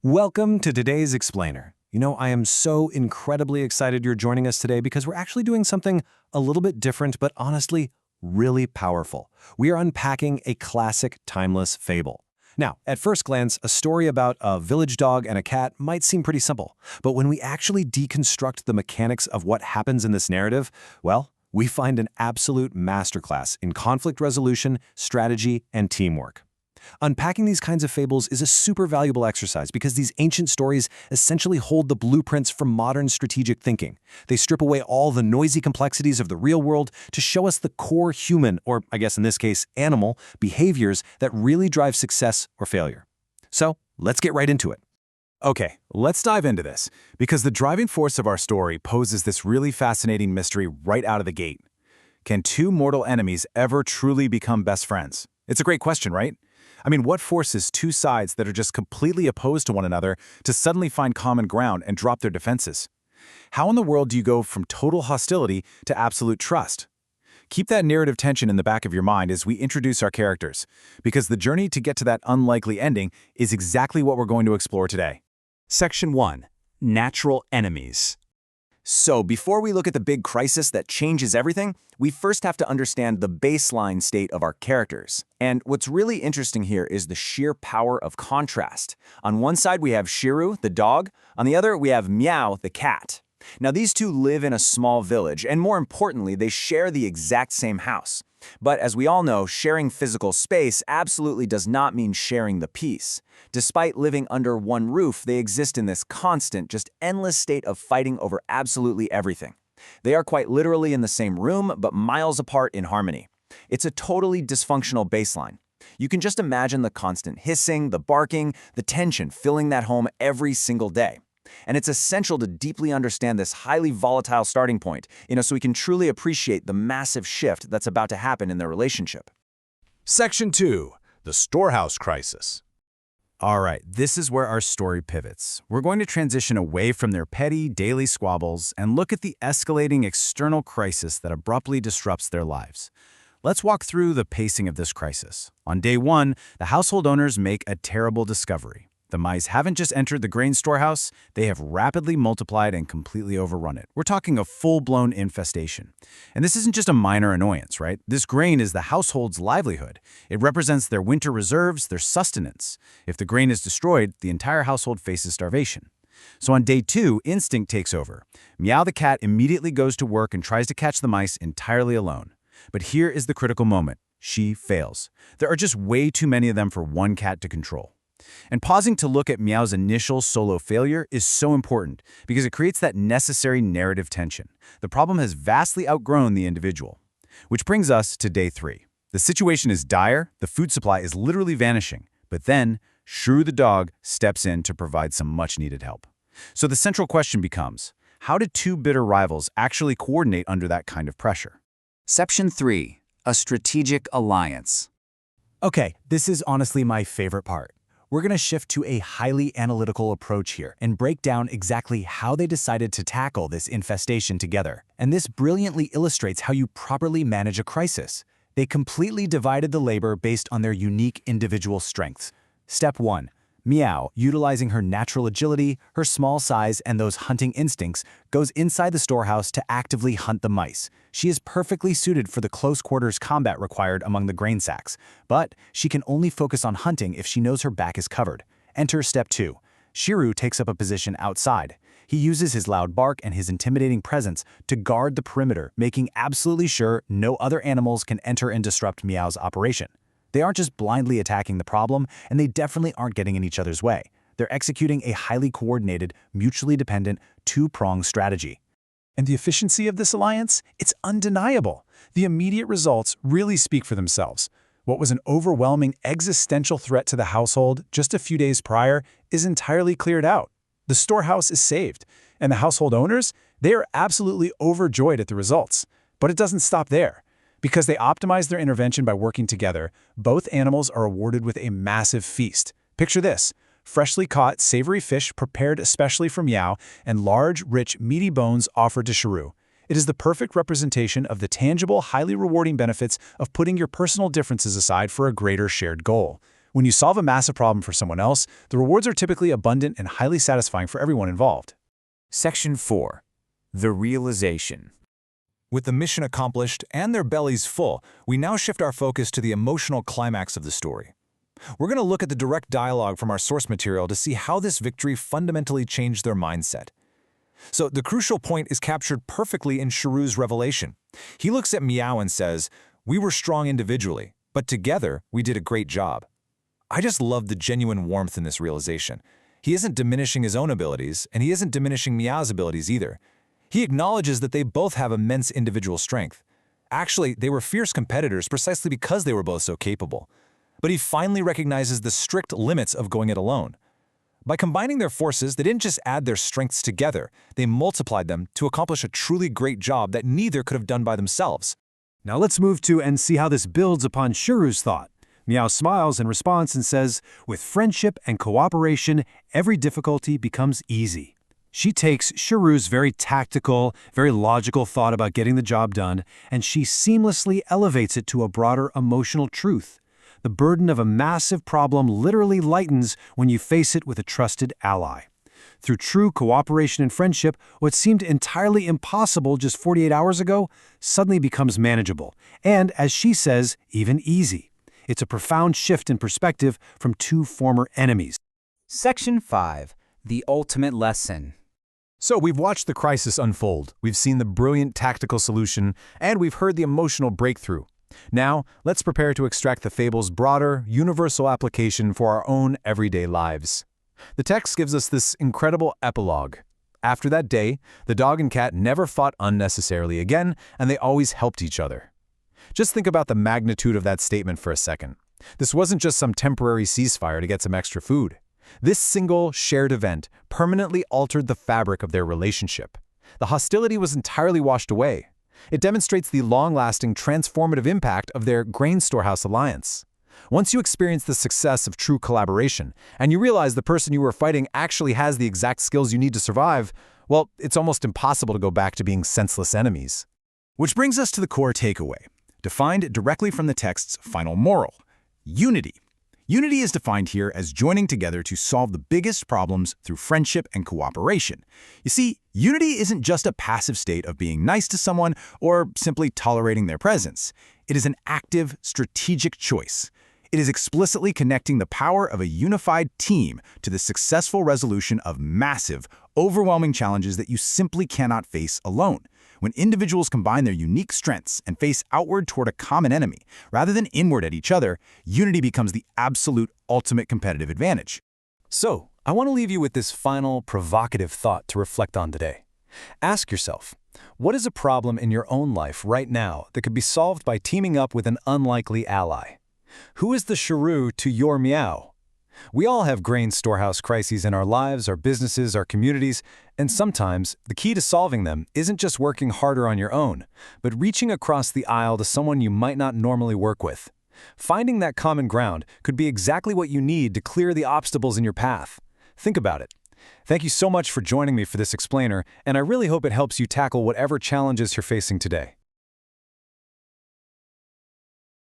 Welcome to today's Explainer. I am so incredibly excited you're joining us today because we're actually doing something a little bit different, but honestly, really powerful. We are unpacking a classic, timeless fable. Now, at first glance, a story about a village dog and a cat might seem pretty simple, but when we actually deconstruct the mechanics of what happens in this narrative, well, we find an absolute masterclass in conflict resolution, strategy, and teamwork. Unpacking these kinds of fables is a super valuable exercise because these ancient stories essentially hold the blueprints for modern strategic thinking. They strip away all the noisy complexities of the real world to show us the core human, or I guess in this case, animal, behaviors that really drive success or failure. So, let's get right into it. Okay, let's dive into this, because the driving force of our story poses this really fascinating mystery right out of the gate. Can two mortal enemies ever truly become best friends? It's a great question, right? I mean, what forces two sides that are just completely opposed to one another to suddenly find common ground and drop their defenses? How in the world do you go from total hostility to absolute trust? Keep that narrative tension in the back of your mind as we introduce our characters, because the journey to get to that unlikely ending is exactly what we're going to explore today. Section 1. Natural Enemies. So before we look at the big crisis that changes everything, we first have to understand the baseline state of our characters. And what's really interesting here is the sheer power of contrast. On one side, we have Shiru, the dog. On the other, we have Meow, the cat. Now, these two live in a small village, and more importantly, they share the exact same house. But as we all know, sharing physical space absolutely does not mean sharing the peace. Despite living under one roof, they exist in this constant, just endless state of fighting over absolutely everything. They are quite literally in the same room, but miles apart in harmony. It's a totally dysfunctional baseline. You can just imagine the constant hissing, the barking, the tension filling that home every single day. And it's essential to deeply understand this highly volatile starting point, so we can truly appreciate the massive shift that's about to happen in their relationship. Section 2. The Storehouse Crisis. All right, this is where our story pivots. We're going to transition away from their petty, daily squabbles and look at the escalating external crisis that abruptly disrupts their lives. Let's walk through the pacing of this crisis. On day 1, the household owners make a terrible discovery. The mice haven't just entered the grain storehouse, they have rapidly multiplied and completely overrun it. We're talking a full-blown infestation. And this isn't just a minor annoyance, right? This grain is the household's livelihood. It represents their winter reserves, their sustenance. If the grain is destroyed, the entire household faces starvation. So on day 2, instinct takes over. Meow the cat immediately goes to work and tries to catch the mice entirely alone. But here is the critical moment. She fails. There are just way too many of them for one cat to control. And pausing to look at Meow's initial solo failure is so important because it creates that necessary narrative tension. The problem has vastly outgrown the individual. Which brings us to day 3. The situation is dire, the food supply is literally vanishing, but then Shrew the dog steps in to provide some much-needed help. So the central question becomes, how did two bitter rivals actually coordinate under that kind of pressure? Section 3. A strategic alliance. Okay, this is honestly my favorite part. We're going to shift to a highly analytical approach here and break down exactly how they decided to tackle this infestation together. And this brilliantly illustrates how you properly manage a crisis. They completely divided the labor based on their unique individual strengths. Step 1. Meow, utilizing her natural agility, her small size, and those hunting instincts, goes inside the storehouse to actively hunt the mice. She is perfectly suited for the close-quarters combat required among the grain sacks, but she can only focus on hunting if she knows her back is covered. Enter Step 2. Shiru takes up a position outside. He uses his loud bark and his intimidating presence to guard the perimeter, making absolutely sure no other animals can enter and disrupt Meow's operation. They aren't just blindly attacking the problem, and they definitely aren't getting in each other's way. They're executing a highly coordinated, mutually dependent, two-pronged strategy. And the efficiency of this alliance? It's undeniable. The immediate results really speak for themselves. What was an overwhelming existential threat to the household just a few days prior is entirely cleared out. The storehouse is saved, and the household owners, they are absolutely overjoyed at the results. But it doesn't stop there. Because they optimize their intervention by working together, both animals are awarded with a massive feast. Picture this: freshly caught, savory fish prepared especially for Meow, and large, rich, meaty bones offered to Shrew. It is the perfect representation of the tangible, highly rewarding benefits of putting your personal differences aside for a greater shared goal. When you solve a massive problem for someone else, the rewards are typically abundant and highly satisfying for everyone involved. Section 4. The realization. With the mission accomplished and their bellies full, we now shift our focus to the emotional climax of the story. We're going to look at the direct dialogue from our source material to see how this victory fundamentally changed their mindset. So the crucial point is captured perfectly in Sharu's revelation. He looks at Meow and says, "We were strong individually, but together we did a great job." I just love the genuine warmth in this realization. He isn't diminishing his own abilities, and he isn't diminishing Meow's abilities either. He acknowledges that they both have immense individual strength. Actually, they were fierce competitors precisely because they were both so capable. But he finally recognizes the strict limits of going it alone. By combining their forces, they didn't just add their strengths together, they multiplied them to accomplish a truly great job that neither could have done by themselves. Now let's move to and see how this builds upon Sharu's thought. Meow smiles in response and says, "With friendship and cooperation, every difficulty becomes easy." She takes Sharu's very tactical, very logical thought about getting the job done, and she seamlessly elevates it to a broader emotional truth. The burden of a massive problem literally lightens when you face it with a trusted ally. Through true cooperation and friendship, what seemed entirely impossible just 48 hours ago suddenly becomes manageable, and, as she says, even easy. It's a profound shift in perspective from two former enemies. Section 5. The ultimate lesson. So we've watched the crisis unfold, we've seen the brilliant tactical solution, and we've heard the emotional breakthrough. Now, let's prepare to extract the fable's broader, universal application for our own everyday lives. The text gives us this incredible epilogue. After that day, the dog and cat never fought unnecessarily again, and they always helped each other. Just think about the magnitude of that statement for a second. This wasn't just some temporary ceasefire to get some extra food. This single, shared event permanently altered the fabric of their relationship. The hostility was entirely washed away. It demonstrates the long-lasting, transformative impact of their grain storehouse alliance. Once you experience the success of true collaboration, and you realize the person you were fighting actually has the exact skills you need to survive, well, it's almost impossible to go back to being senseless enemies. Which brings us to the core takeaway, defined directly from the text's final moral: unity. Unity is defined here as joining together to solve the biggest problems through friendship and cooperation. You see, unity isn't just a passive state of being nice to someone or simply tolerating their presence. It is an active, strategic choice. It is explicitly connecting the power of a unified team to the successful resolution of massive, overwhelming challenges that you simply cannot face alone. When individuals combine their unique strengths and face outward toward a common enemy, rather than inward at each other, unity becomes the absolute ultimate competitive advantage. So, I want to leave you with this final, provocative thought to reflect on today. Ask yourself, what is a problem in your own life right now that could be solved by teaming up with an unlikely ally? Who is the Sharu to your Meow? We all have grain storehouse crises in our lives, our businesses, our communities, and sometimes the key to solving them isn't just working harder on your own, but reaching across the aisle to someone you might not normally work with. Finding that common ground could be exactly what you need to clear the obstacles in your path. Think about it. Thank you so much for joining me for this explainer, and I really hope it helps you tackle whatever challenges you're facing today.